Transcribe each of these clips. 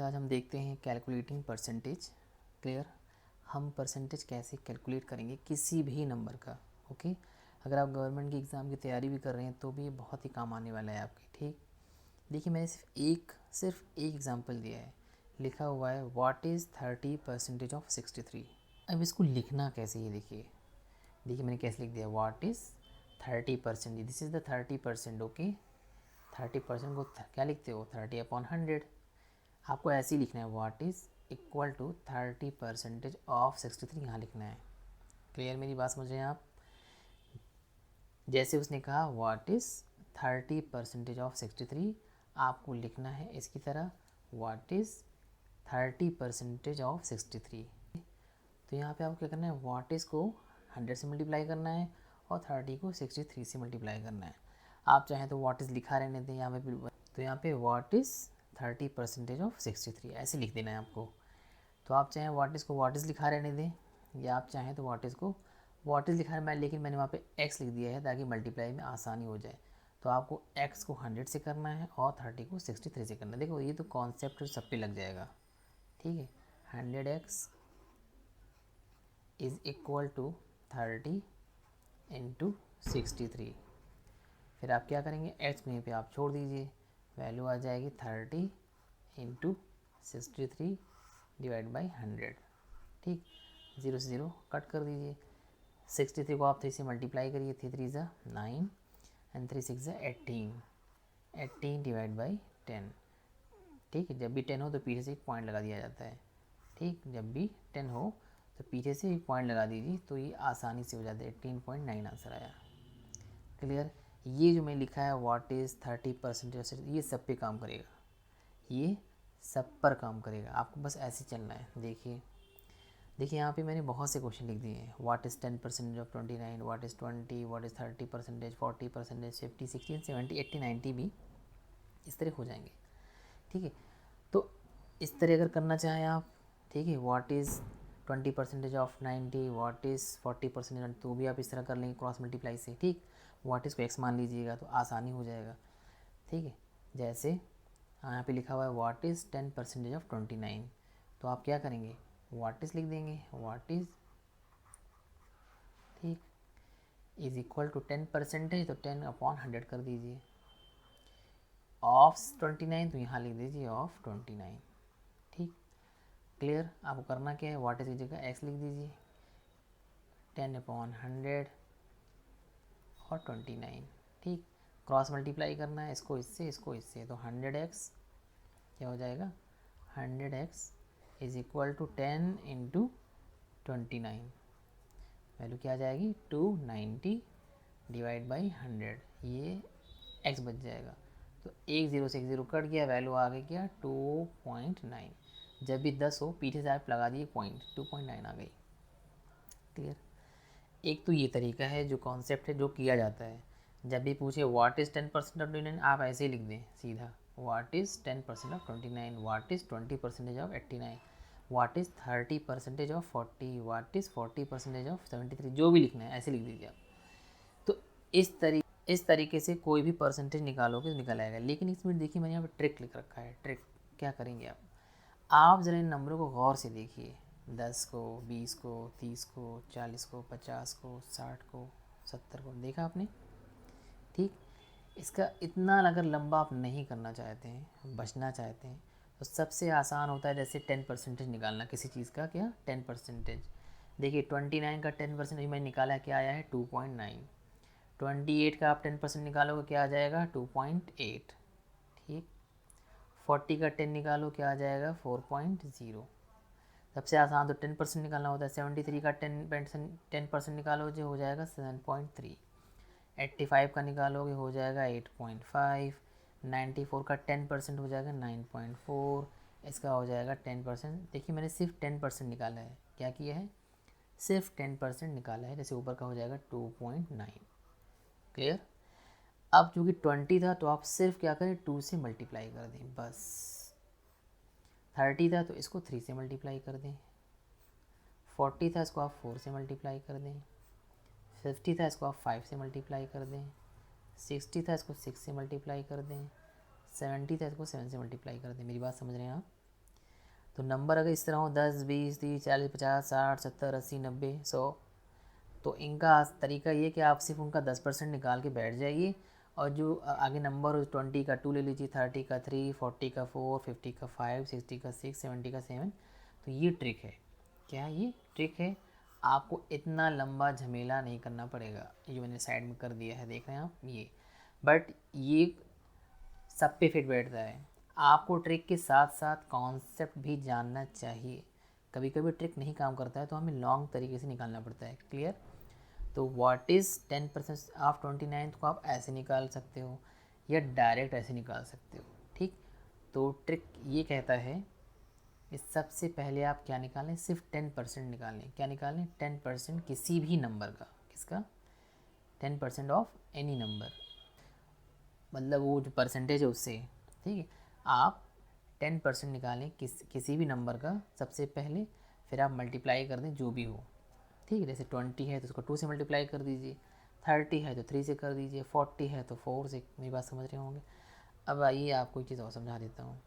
आज हम देखते हैं कैलकुलेटिंग परसेंटेज। क्लियर। हम परसेंटेज कैसे कैलकुलेट करेंगे किसी भी नंबर का। ओके। अगर आप गवर्नमेंट की एग्ज़ाम की तैयारी भी कर रहे हैं तो भी बहुत ही काम आने वाला है आपके। ठीक। देखिए मैंने सिर्फ एक एग्जांपल दिया है। लिखा हुआ है व्हाट इज़ 30% ऑफ 63। अब इसको लिखना कैसे ये देखिए मैंने कैसे लिख दिया। What is 30%, this is the 30%। Okay. 30% को क्या लिखते हो 30/100। आपको ऐसे ही लिखना है what is equal to 30% of 63 यहाँ लिखना है। क्लियर मेरी बात समझ रहे हैं आप। जैसे उसने कहा व्हाट इज़ 30% ऑफ 63, आपको लिखना है इसकी तरह व्हाट इज़ 30% ऑफ 63। तो यहाँ पे आपको क्या करना है, व्हाट इज़ को 100 से मल्टीप्लाई करना है और 30 को 63 से मल्टीप्लाई करना है। आप चाहें तो व्हाट इज़ लिखा रहने दें यहाँ पे, तो यहाँ पे व्हाट इज़ 30% ऑफ 63 ऐसे लिख देना है आपको। तो आप चाहें व्हाट इज़ को व्हाट इज़ लिखा रहने दें या आप चाहें तो व्हाट इज़ को व्हाट इज़ लिखा है, लेकिन मैंने वहाँ पे x लिख दिया है ताकि मल्टीप्लाई में आसानी हो जाए। तो आपको x को 100 से करना है और 30 को 63 से करना है। देखो ये तो कॉन्सेप्ट सब पे लग जाएगा। ठीक है। 100x is equal to 30 into 63। फिर आप क्या करेंगे, x में पे आप छोड़ दीजिए, वैल्यू आ जाएगी 30 इंटू 63 डिवाइड बाई 100। ठीक। 0 से 0 कट कर दीजिए। 63 को आप 3 से मल्टीप्लाई करिए, 3 3 ज़ा 9 एंड 3 6 ज़ा 18 डिवाइड बाई 10। ठीक है। जब भी 10 हो तो पीछे से एक पॉइंट लगा दिया जाता है। ठीक। जब भी 10 हो तो पीछे से एक पॉइंट लगा दीजिए तो ये आसानी से हो जाता है। 18.9 आंसर आया। क्लियर। ये जो मैं लिखा है व्हाट इज़ 30% ये सब पे काम करेगा, ये सब पर काम करेगा। आपको बस ऐसे चलना है। देखिए यहाँ पे मैंने बहुत से क्वेश्चन लिख दिए हैं। What is 10% of 29, what is 20, what is 30%, 40%, 50, 60, 70, 80, 90 भी इस तरह हो जाएंगे। ठीक है। तो इस तरह अगर करना चाहें आप, ठीक है, what is 20% of 90, what is 40%, तो भी आप इस तरह कर लेंगे क्रॉस मल्टीप्लाई से। ठीक। व्हाट इज़ को x मान लीजिएगा तो आसानी हो जाएगा। ठीक है। जैसे यहाँ पे लिखा हुआ है व्हाट इज़ 10% ऑफ 29, तो आप क्या करेंगे, व्हाट इज़ लिख देंगे। व्हाट इज़, ठीक, इज़ इक्वल टू 10% तो 10/100 कर दीजिए। ऑफ 29 तो यहाँ लिख दीजिए ऑफ 29। ठीक। क्लियर। आपको करना क्या है, व्हाट इज़ की जगह x लिख दीजिए, 10/100 और 29। ठीक। क्रॉस मल्टीप्लाई करना है, इसको इससे तो 100x क्या हो जाएगा, 100x is equal to 10 into 29। Value क्या आ जाएगी 290 डिवाइड बाई 100। ये x बच जाएगा। तो एक 0 से एक 0 कट गया, वैल्यू आ गई क्या 2.9। जब भी 10 हो पीछे से आप लगा दिए पॉइंट, 2.9 आ गई। क्लियर। एक तो ये तरीका है जो कॉन्सेप्ट है जो किया जाता है। जब भी पूछे व्हाट इज़ 10% ऑफ 29, आप ऐसे ही लिख दें सीधा, what is 10% of 29, what is 20% of 89, what is 30% of 40, what is 40% of 73, जो भी लिखना है ऐसे लिख दीजिए आप। तो इस तरीके से कोई भी परसेंटेज निकालोगे तो निकल आएगा। लेकिन इसमें देखिए मैंने यहाँ पर ट्रिक लिख रखा है। ट्रिक क्या करेंगे आप ज़रा इन नंबरों को गौर से देखिए। 10 को, 20 को, 30 को, 40 को, 50 को, 60 को, 70 को, देखा आपने। ठीक। इसका इतना अगर लंबा आप नहीं करना चाहते हैं, बचना चाहते हैं, तो सबसे आसान होता है जैसे 10% निकालना किसी चीज़ का। क्या 10%। देखिए 29 का 10% मैंने निकाला है, क्या आया है 2.9। 28 का आप 10% निकालोगे क्या आ जाएगा 2.8। ठीक। 40 का 10 निकालो क्या आ जाएगा 4.0। सबसे आसान तो 10% निकालना होता है। 73 का 10% निकालोगे हो जाएगा 7.3। 85 का निकालोगे हो जाएगा 8.5। 94 का 10% हो जाएगा 9.4। इसका हो जाएगा 10%। देखिए मैंने सिर्फ 10% निकाला है। क्या किया है, सिर्फ 10% निकाला है। जैसे ऊपर का हो जाएगा 2.9। क्लियर। अब चूँकि 20 था तो आप सिर्फ क्या करें 2 से मल्टीप्लाई कर दें बस। 30 था तो इसको 3 से मल्टीप्लाई कर दें। 40 था इसको आप 4 से मल्टीप्लाई कर दें। 50 था इसको आप 5 से मल्टीप्लाई कर दें। 60 था इसको 6 से मल्टीप्लाई कर दें। 70 था इसको 7 से मल्टीप्लाई कर दें। मेरी बात समझ रहे हैं आप। तो नंबर अगर इस तरह हो 10, 20, 30, 40, 50, 60, 70, 80, 90, 100, तो इनका तरीका ये कि आप सिर्फ उनका 10% निकाल के बैठ जाइए, और जो आगे नंबर हो 20 का 2 ले लीजिए, 30 का 3, 40 का 4, 50 का 5, 60 का 6, 70 का 7। तो ये ट्रिक है। क्या ये ट्रिक है? आपको इतना लंबा झमेला नहीं करना पड़ेगा। ये मैंने साइड में कर दिया है, देख रहे हैं आप ये, बट ये सब पे फिट बैठता है। आपको ट्रिक के साथ साथ कॉन्सेप्ट भी जानना चाहिए। कभी कभी ट्रिक नहीं काम करता है तो हमें लॉन्ग तरीके से निकालना पड़ता है। क्लियर? तो व्हाट इज़ 10% ऑफ 29 को आप ऐसे निकाल सकते हो या डायरेक्ट ऐसे निकाल सकते हो। ठीक, तो ट्रिक ये कहता है इस सबसे पहले आप क्या निकालें, सिर्फ 10% निकालें। क्या निकालें? 10% किसी भी नंबर का। किसका? 10% ऑफ एनी नंबर, मतलब वो जो परसेंटेज है उससे। ठीक है, आप 10% निकालें किसी भी नंबर का सबसे पहले, फिर आप मल्टीप्लाई कर दें जो भी हो। ठीक है, जैसे 20 है तो उसको 2 से मल्टीप्लाई कर दीजिए, 30 है तो 3 से कर दीजिए, 40 है तो 4 से। मेरी बात समझ रहे होंगे। अब आइए आपको एक चीज़ और समझा देता हूँ।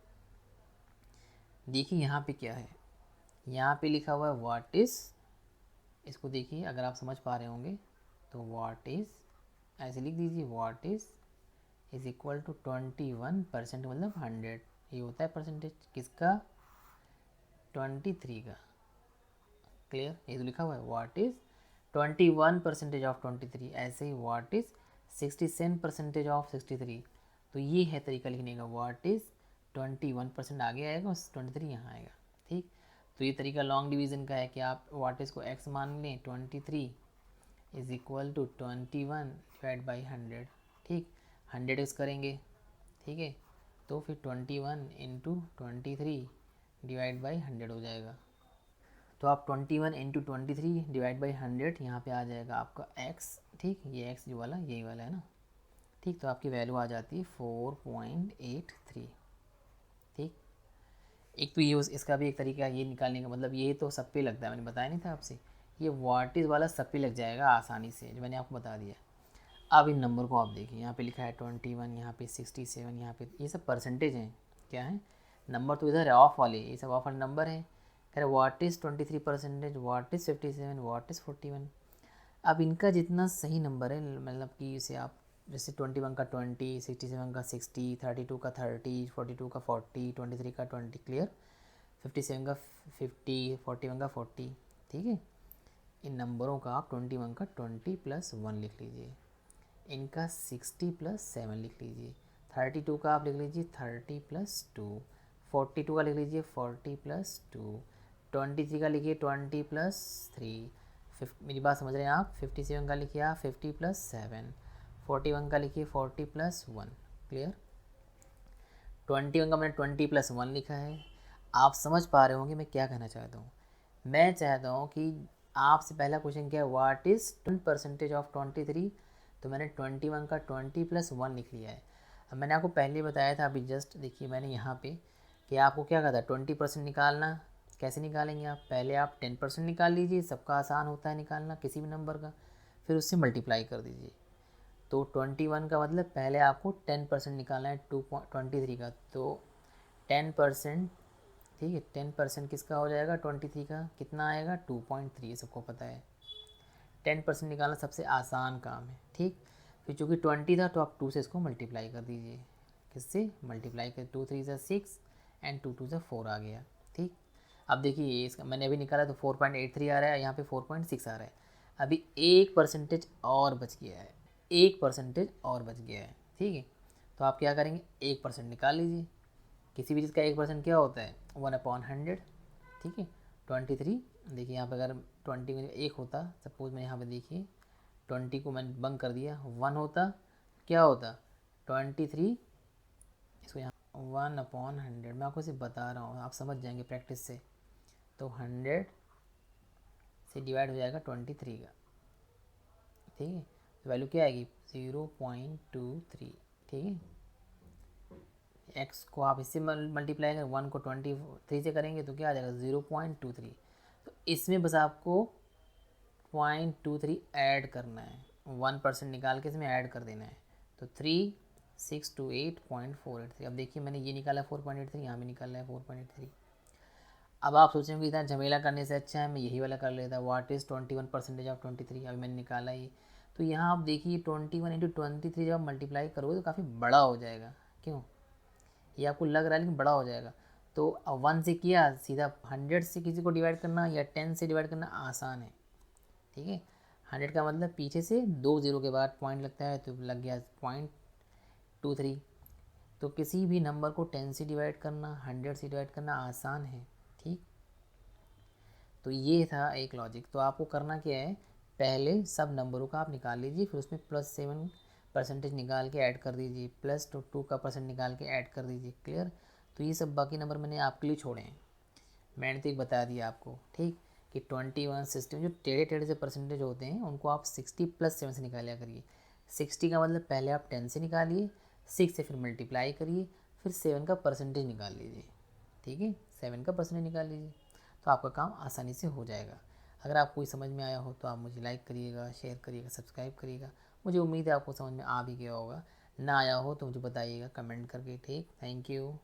देखिए यहाँ पे क्या है, यहाँ पे लिखा हुआ है व्हाट इज़। इसको देखिए, अगर आप समझ पा रहे होंगे तो व्हाट इज़ ऐसे लिख दीजिए, व्हाट इज़ इक्वल टू 21%, मतलब 100। ये होता है परसेंटेज किसका? 23 का। क्लियर? ये तो लिखा हुआ है व्हाट इज़ 21% ऑफ 23। ऐसे ही व्हाट इज़ 67% ऑफ 63। तो ये है तरीका लिखने का। व्हाट इज़ 21% आगे आएगा और 23 यहाँ आएगा। ठीक, तो ये तरीका लॉन्ग डिवीज़न का है कि आप व्हाट इज़ को x मान लें, 23 is equal to 21 divide by 100। ठीक, 100x करेंगे, ठीक है, तो फिर 21 इंटू 23 डिवाइड बाई 100 हो जाएगा। तो आप 21 इंटू 23 डिवाइड बाई 100, यहाँ पे आ जाएगा आपका x। ठीक, ये x जो वाला यही वाला है ना। ठीक, तो आपकी वैल्यू आ जाती है 4.83। ठीक, एक तो ये इसका भी एक तरीका ये निकालने का, मतलब ये तो सब पे लगता है, मैंने बताया नहीं था आपसे, ये व्हाट इज़ वाला सब पे लग जाएगा आसानी से, जो मैंने आपको बता दिया। अब इन नंबर को आप देखिए, यहाँ पे लिखा है 21, यहाँ पे 67, यहाँ पे ये सब परसेंटेज हैं। क्या है? नंबर तो इधर है ऑफ वाले, ये सब ऑफ वाले नंबर हैं। कह रहे what is 23%, what is 57, what is 41। अब इनका जितना सही नंबर है, मतलब कि इसे आप जैसे 21 का 20, 67 का 60, 32 का 30, 42 का 40, 23 का 20, क्लियर, 57 का 50, 41 का 40। ठीक है, इन नंबरों का आप 21 का 20 प्लस 1 लिख लीजिए, इनका 60 प्लस 7 लिख लीजिए, 32 का आप लिख लीजिए 30 प्लस 2, 42 का लिख लीजिए 40 प्लस 2, 23 का लिखिए 20 प्लस 3, मेरी बात समझ रहे हैं आप, 57 का लिखिए आप 50 प्लस 7, 41 का लिखिए 40 प्लस 1। क्लियर? 21 का मैंने 20 प्लस 1 लिखा है। आप समझ पा रहे होंगे मैं क्या कहना चाहता हूँ। मैं चाहता हूँ कि आपसे पहला क्वेश्चन क्या है, व्हाट इज़ 10% ऑफ 23। तो मैंने 21 का 20 प्लस 1 लिख लिया है। अब मैंने आपको पहले बताया था, अभी जस्ट देखिए मैंने यहाँ पे कि आपको क्या कहा था, 20% निकालना। कैसे निकालेंगे आप? पहले आप 10% निकाल लीजिए, सबका आसान होता है निकालना किसी भी नंबर का, फिर उससे मल्टीप्लाई कर दीजिए। तो 21 का मतलब पहले आपको 10% निकालना है 23 का, तो 10%, ठीक है, 10% किसका हो जाएगा 23 का, कितना आएगा 2.3, ये सबको पता है। 10% निकालना सबसे आसान काम है। ठीक, फिर चूँकि 20 था तो आप 2 से इसको मल्टीप्लाई कर दीजिए। किससे मल्टीप्लाई कर? 2 3 ज़ा 6 एंड 2 2 ज़ा 4 आ गया। ठीक, अब देखिए इसका मैंने अभी निकाला तो 4.83 आ रहा है, यहाँ पे 4.6 आ रहा है। अभी 1% और बच गया है, 1% और बच गया है। ठीक है, तो आप क्या करेंगे, 1% निकाल लीजिए। किसी भी चीज़ का 1% क्या होता है, 1/100। ठीक है, 23, देखिए यहाँ पे अगर 20 में 1 होता, सपोज मैं यहाँ पे देखिए 20 को मैंने बंक कर दिया, 1 होता, क्या होता 23, इसको यहाँ 1/100, मैं आपको सिर्फ बता रहा हूँ, आप समझ जाएंगे प्रैक्टिस से। तो 100 से डिवाइड हो जाएगा 23 का। ठीक है, तो वैल्यू क्या आएगी 0.23। ठीक है, एक्स को आप इससे मल्टीप्लाई करें, 1 को 23 से करेंगे तो क्या आ जाएगा 0.23। तो इसमें बस आपको 0.23 ऐड करना है, 1% निकाल के इसमें ऐड कर देना है। तो 3628.483। अब देखिए मैंने ये निकाला 4.83, यहाँ भी निकाला है 4.83। अब आप सोचेंगे इतना झमेला करने से अच्छा है मैं यही वाला कर लेता। व्हाट इज़ 21% ऑफ 23, अभी मैंने निकाला ये। तो यहाँ आप देखिए 21 इंटू 23 जब आप मल्टीप्लाई करोगे तो काफ़ी बड़ा हो जाएगा। क्यों, ये आपको लग रहा है लेकिन बड़ा हो जाएगा। तो 1 से किया, सीधा 100 से किसी को डिवाइड करना या 10 से डिवाइड करना आसान है। ठीक है, 100 का मतलब पीछे से 2 ज़ीरो के बाद पॉइंट लगता है, तो लग गया 0.23। तो किसी भी नंबर को 10 से डिवाइड करना, 100 से डिवाइड करना आसान है। ठीक, तो ये था एक लॉजिक। तो आपको करना क्या है, पहले सब नंबरों का आप निकाल लीजिए, फिर उसमें +7% निकाल के ऐड कर दीजिए, +2 का परसेंट निकाल के ऐड कर दीजिए। क्लियर। तो ये सब बाकी नंबर मैंने आपके लिए छोड़े हैं, मैंने तो एक बता दिया आपको। ठीक, कि 21 सिस्टम जो टेढ़े टेढ़े से परसेंटेज होते हैं उनको आप 60 + 7 से निकाला करिए। 60 का मतलब पहले आप 10 से निकालिए, 6 से फिर मल्टीप्लाई करिए, फिर 7 का परसेंटेज निकाल लीजिए। ठीक है, 7 का परसेंटेज निकाल लीजिए, तो आपका काम आसानी से हो जाएगा। अगर आपको ये समझ में आया हो तो आप मुझे लाइक करिएगा, शेयर करिएगा, सब्सक्राइब करिएगा। मुझे उम्मीद है आपको समझ में आ भी गया होगा। ना आया हो तो मुझे बताइएगा कमेंट करके। ठीक, थैंक यू।